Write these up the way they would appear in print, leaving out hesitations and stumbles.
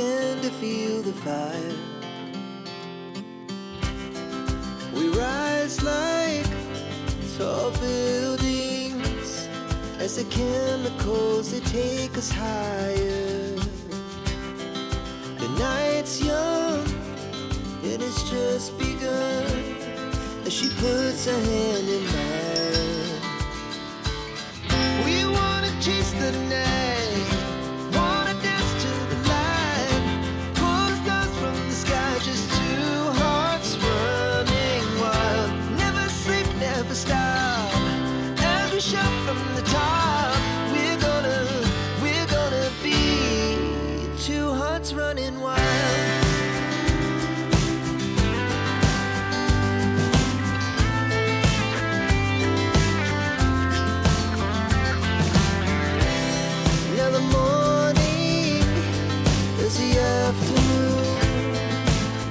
began to feel the fire. We rise like tall buildings as the chemicals, they take us higher. The night's young, it has just begun as she puts her hand in mine. We wanna chase the night, wanna dance to the light, pull the stars from the sky, just two hearts running wild. Never sleep, never stop, as we shout from the top. We're gonna be two hearts running wild.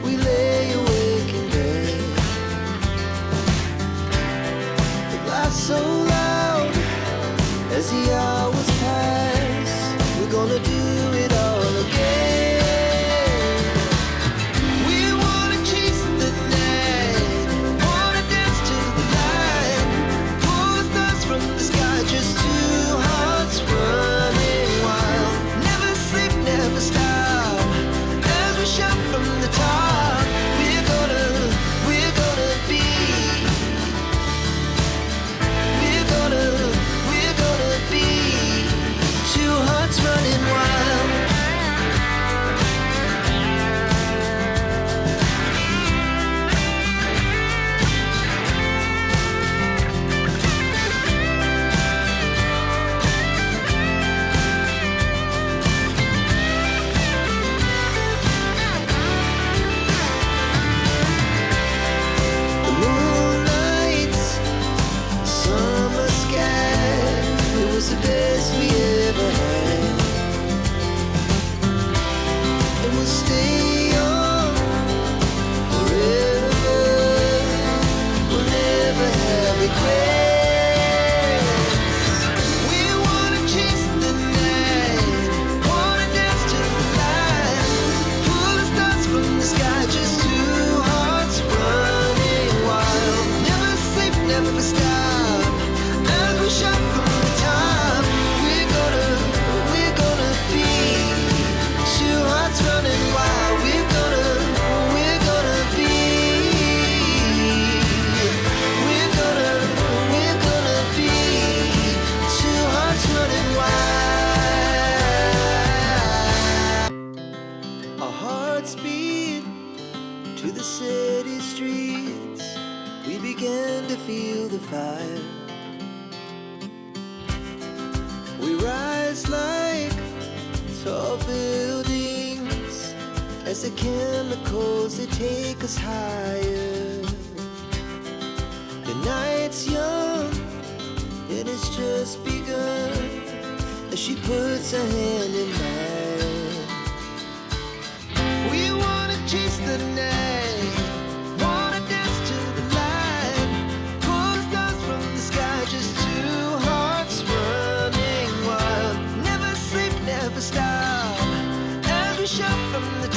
We lay awake in bed. The laughs so loud as the hours pass. We're gonna do it all again. We wanna chase the night, wanna dance to the light, pull the stars from the sky, just two hearts running wild. Never sleep, never stop, shout from the top. We're gonna be. We're gonna be two hearts running wild. The best we ever had, and we'll stay young forever. We'll never have regrets. We wanna chase the night, wanna dance to the light, pull the stars from the sky, just two hearts running wild. Never sleep, never stop, as we shout from the top. Running wild, we're gonna be. We're gonna be two hearts running wild. Our hearts beat to the city streets. We began to feel the fire. We rise like tall buildings as the chemicals, they take us higher. The night's young, it has just begun as she puts her hand in mine. We wanna chase the night, wanna dance to the light, pull the stars from the sky, just two hearts running wild. Never sleep, never stop, as we shout from the